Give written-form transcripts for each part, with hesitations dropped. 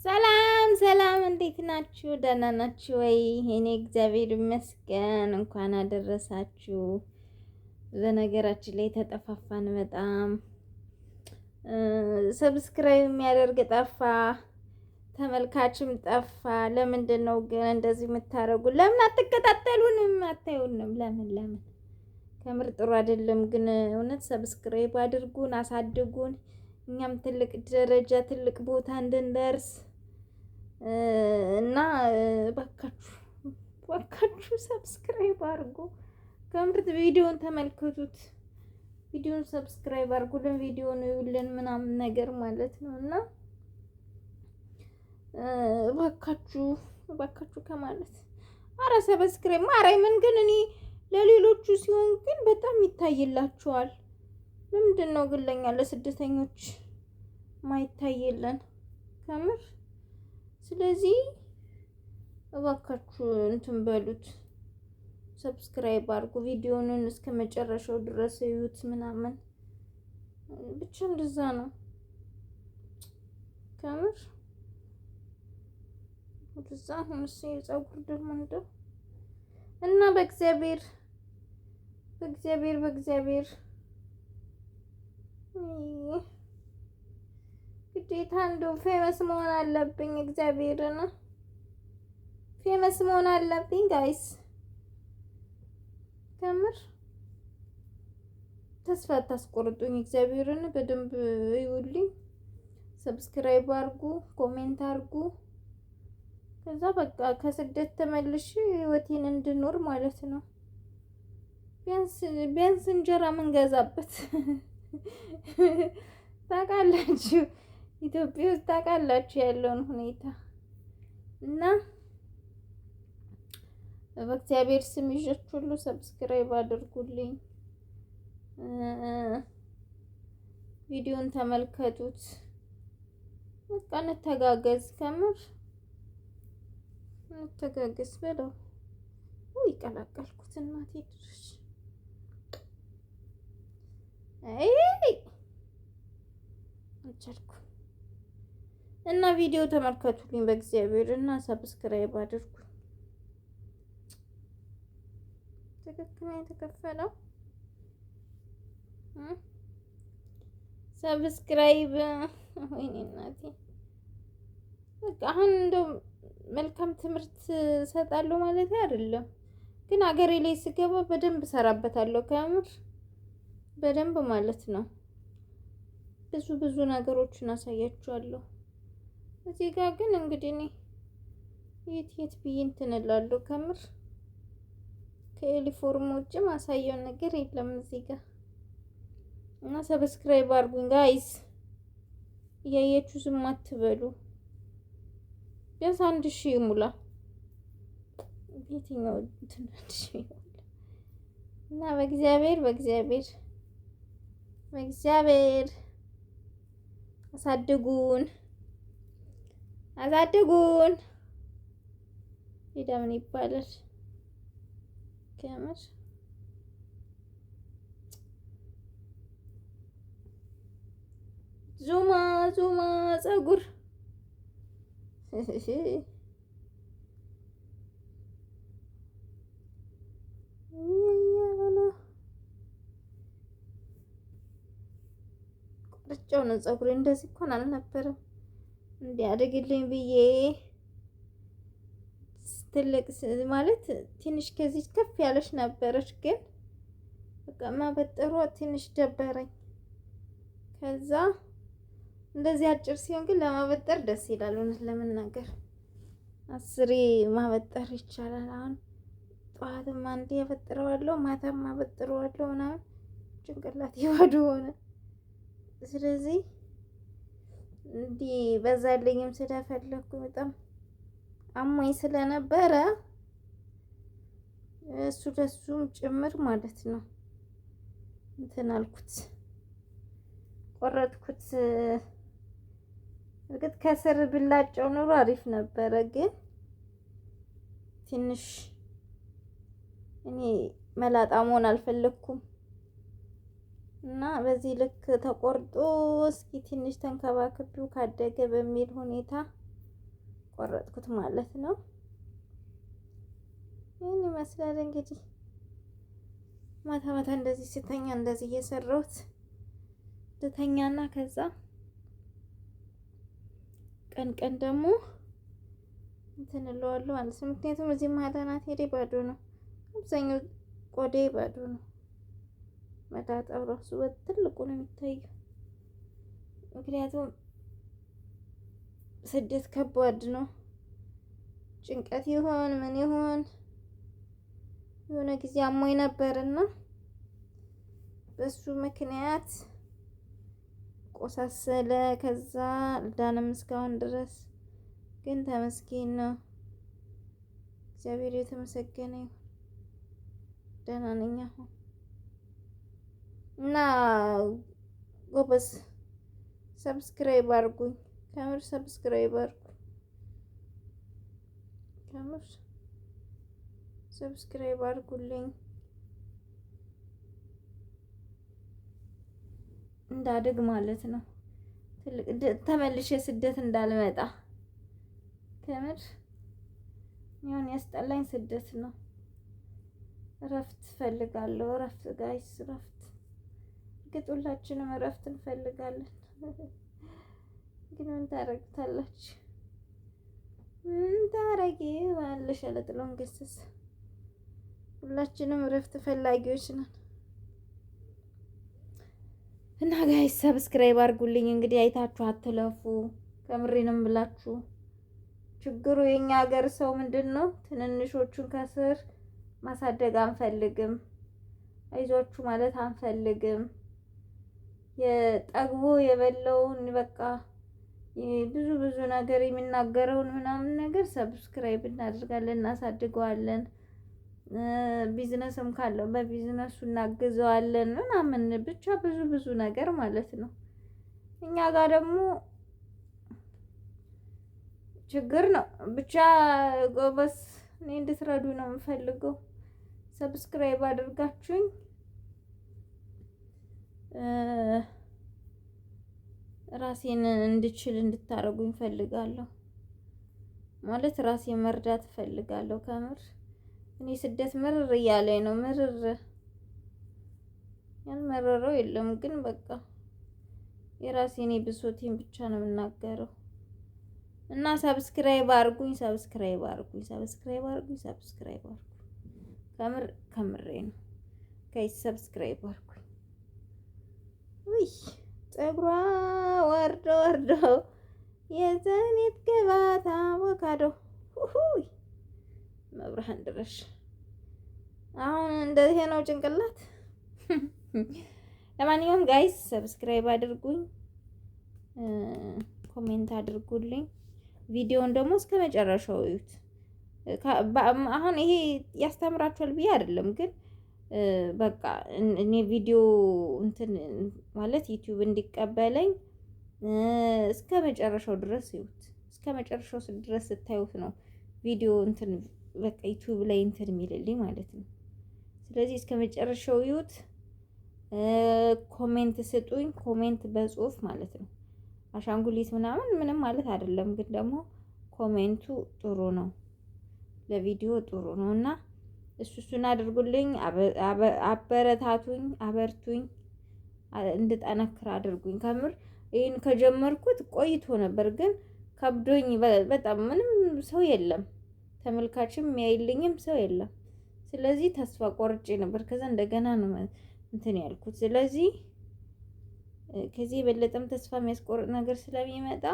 ሰላም ሰላም፣ እንዴት ናችሁ? ደህና ናችሁ ወይ? እኔ እግዚአብሔር ይመስገን። እንኳን አደረሳችሁ። በነገራችን ላይ ተጠፋፋን በጣም ሰብስክራይብ የሚያደርግ ጠፋ፣ ተመልካችም ጠፋ። ለምንድን ነው ግን እንደዚህ የምታደርጉ? ለምን አትከታተሉንም? አታዩንም? ለምን? ከምር ጥሩ አይደለም። ግን እውነት ሰብስክራይብ አድርጉን፣ አሳድጉን፣ እኛም ትልቅ ደረጃ ትልቅ ቦታ እንድንደርስ እና ባካችሁ ሰብስክራይብ አድርጉ። ከምርጥ ቪዲዮን ተመልከቱት። ቪዲዮን ሰብስክራይብ አድርጉልን፣ ቪዲዮን ይውልን ምናምን ነገር ማለት ነው። እና ባካችሁ ከማለት አረ ሰብስክራይብ ማርያምን። ግን እኔ ለሌሎቹ ሲሆን ግን በጣም ይታይላችኋል። ለምንድን ነው ግን ለኛ ለስደተኞች ማይታየለን? ከምር ስለዚህ እባካችሁ እንትን በሉት፣ ሰብስክራይብ አድርጉ፣ ቪዲዮውን እስከ መጨረሻው ድረስ እዩት ምናምን። ብቻ እንደዛ ነው ከምር። እንደዛ አሁን የፀጉር ደግሞ እንደው እና በእግዚአብሔር ግዴታ እንደው ፌመስ መሆን አለብኝ። እግዚአብሔርን ፌመስ መሆን አለብኝ ጋይስ። ከምር ተስፋ አታስቆርጡኝ። እግዚአብሔርን በደንብ ይውልኝ። ሰብስክራይብ አርጉ፣ ኮሜንት አርጉ። ከዛ በቃ ከስደት ተመልሼ ህይወቴን እንድኖር ማለት ነው። ቢያንስ እንጀራ ምንገዛበት ታውቃላችሁ፣ ኢትዮጵያ ውስጥ ታውቃላችሁ ያለውን ሁኔታ። እና በእግዚአብሔር ስም ይዣችሁ ሁሉ ሰብስክራይብ አድርጉልኝ፣ ቪዲዮን ተመልከቱት። በቃ እንተጋገዝ፣ ከምር እንተጋገዝ በለው። ይቀላቀልኩት እናቴ ድረሽ አልቻልኩም። እና ቪዲዮ ተመልከቱልኝ በእግዚአብሔር እና ሰብስክራይብ አድርጉ። ትክክል የተከፈለው ሰብስክራይብ። ወይኔ እናቴ በቃ አሁን እንደው መልካም ትምህርት እሰጣለሁ ማለት አይደለም፣ ግን አገሬ ላይ ስገባ በደንብ እሰራበታለሁ። ከምር በደንብ ማለት ነው። ብዙ ነገሮችን አሳያችኋለሁ። እዚህ ጋር ግን እንግዲህ እኔ የት ብዬ እንትን እላለሁ። ከምር ከዩኒፎርም ውጭ ማሳየው ነገር የለም እዚህ ጋር። እና ሰብስክራይብ አድርጉኝ ጋይስ፣ እያያችሁ ዝም አትበሉ። ቢያንስ 1000 ይሙላ። የትኛው እንትን 1000 ይሙላ። እና በእግዚአብሔር አሳድጉን። ሄዳ ምን ይባላል? ከምር ዙማ ፀጉር ቆርጬው ነው ፀጉሬ። እንደዚህ እንኳን አልነበረም እንዲያድግልኝ ብዬ ትልቅ ማለት ትንሽ ከዚህ ከፍ ያለች ነበረች፣ ግን በቃ ማበጠሯ ትንሽ ደበረኝ። ከዛ እንደዚህ አጭር ሲሆን ግን ለማበጠር ደስ ይላል። እውነት ለመናገር 10 ማበጠር ይቻላል። አሁን ጠዋትም አንዴ ያበጥረዋለሁ፣ ማታም አበጥረዋለሁ ምናምን ጭንቅላት ይወዱ ሆነ። ስለዚህ እንዲህ በዛልኝም ስለፈለኩ በጣም አሞኝ ስለነበረ ለሱም ጭምር ማለት ነው እንትን አልኩት፣ ቆረጥኩት። እርግጥ ከስር ብላጨው ኑሮ አሪፍ ነበረ፣ ግን ትንሽ እኔ መላጣ መሆን አልፈለኩም እና በዚህ ልክ ተቆርጦ እስኪ ትንሽ ተንከባክቢው ካደገ በሚል ሁኔታ ቆረጥኩት ማለት ነው። ይህን ይመስላል እንግዲህ ማታ ማታ እንደዚህ ስተኛ እንደዚህ እየሰራሁት ልተኛና ከዛ ቀን ቀን ደግሞ እንትን እለዋለሁ ማለት ነው። ምክንያቱም እዚህ ማዳናት ሄዴ ባዶ ነው፣ አብዛኛው ቆዳዬ ባዶ ነው። መዳጣው ራሱ በትልቁ ነው የሚታየው። ምክንያቱም ስደት ከባድ ነው። ጭንቀት ይሆን ምን ይሆን የሆነ ጊዜ አሞኝ ነበርና በሱ ምክንያት ቆሳሰለ። ከዛ አልዳንም እስካሁን ድረስ ግን ተመስገን ነው። እግዚአብሔር የተመሰገነ ይሁን። ደህና ነኝ አሁን እና ጎበዝ ሰብስክራይብ አድርጉኝ። ከምር ሰብስክራይብ አድርጉኝ። ከምር ሰብስክራይብ አድርጉልኝ እንዳድግ ማለት ነው። ተመልሼ ስደት እንዳልመጣ ከምር ይሁን ያስጠላኝ ስደት ነው። እረፍት ፈልጋለሁ። እረፍት ጋይስ፣ እረፍት። እርግጥ ሁላችንም እረፍት እንፈልጋለን፣ ግን ምን ታረግታላችሁ? ምን ታረጊዋለሽ? አለ ጥላሁን ገሰሰ። ሁላችንም እረፍት ፈላጊዎች ነን። እና ጋይስ ሰብስክራይብ አድርጉልኝ። እንግዲህ አይታችሁ አትለፉ። ከምሬንም ብላችሁ ችግሩ የኛ ሀገር ሰው ምንድን ነው ትንንሾቹን ከስር ማሳደግ አንፈልግም፣ አይዟችሁ ማለት አንፈልግም። የጠግቦ የበላውን በቃ ብዙ ብዙ ነገር የሚናገረውን ምናምን ነገር ሰብስክራይብ እናደርጋለን፣ እናሳድገዋለን። ቢዝነስም ካለው በቢዝነሱ እናግዘዋለን ምናምን ብቻ ብዙ ብዙ ነገር ማለት ነው። እኛ ጋር ደግሞ ችግር ነው ብቻ። ጎበስ እኔ እንድትረዱ ነው የምፈልገው። ሰብስክራይብ አድርጋችሁኝ ራሴን እንድችል እንድታረጉኝ ፈልጋለሁ። ማለት ራሴን መርዳት ፈልጋለሁ ከምር። እኔ ስደት ምርር እያለኝ ነው። ምርር ያልመረረው የለም ግን በቃ የራሴን ብሶቴን ብቻ ነው የምናገረው። እና ሰብስክራይብ አድርጉኝ፣ ሰብስክራይብ አድርጉኝ፣ ሰብስክራይብ አድርጉኝ፣ ሰብስክራይብ አድርጉኝ። ከምሬ ነው ጋይስ፣ ሰብስክራይብ አድርጉኝ። ውይ ፀጉሯ ወርዶ ወርዶ የዘኒት ግባት አቮካዶ ሁይ መብርሃን ድረሽ። አሁን እንደዚህ ነው ጭንቅላት። ለማንኛውም ጋይስ ሰብስክራይብ አድርጉኝ፣ ኮሜንት አድርጉልኝ። ቪዲዮውን ደግሞ እስከ መጨረሻው እዩት። አሁን ይሄ ያስተምራችኋል ብዬ አይደለም፣ ግን በቃ እኔ ቪዲዮ እንትን ማለት ዩቲዩብ እንዲቀበለኝ እስከ መጨረሻው ድረስ እዩት። እስከ መጨረሻው ድረስ ስታዩት ነው ቪዲዮ እንትን በቃ ዩቲዩብ ላይ እንትን የሚልልኝ ማለት ነው። ስለዚህ እስከ መጨረሻው እዩት። ኮሜንት ስጡኝ፣ ኮሜንት በጽሁፍ ማለት ነው። አሻንጉሊት ምናምን ምንም ማለት አይደለም፣ ግን ደግሞ ኮሜንቱ ጥሩ ነው፣ ለቪዲዮ ጥሩ ነው እና እሱን አድርጉልኝ። አበረታቱኝ፣ አበርቱኝ፣ እንድጠነክር አድርጉኝ። ከምር ይህን ከጀመርኩት ቆይቶ ነበር፣ ግን ከብዶኝ በጣም ምንም ሰው የለም፣ ተመልካችም የሚያይልኝም ሰው የለም። ስለዚህ ተስፋ ቆርጬ ነበር። ከዛ እንደገና ነው እንትን ያልኩት። ስለዚህ ከዚህ የበለጠም ተስፋ የሚያስቆርጥ ነገር ስለሚመጣ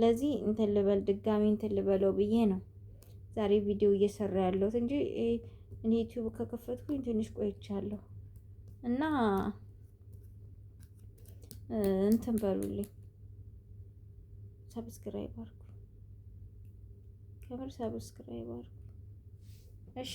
ለዚህ እንትን ልበል ድጋሚ እንትን ልበለው ብዬ ነው ዛሬ ቪዲዮ እየሰራ ያለሁት እንጂ እኔ ዩቲዩብ ከከፈትኩኝ ትንሽ ቆይቻለሁ። እና እንትን በሉልኝ፣ ሰብስክራይብ አድርጉ፣ ከምር ሰብስክራይብ አድርጉ እሺ።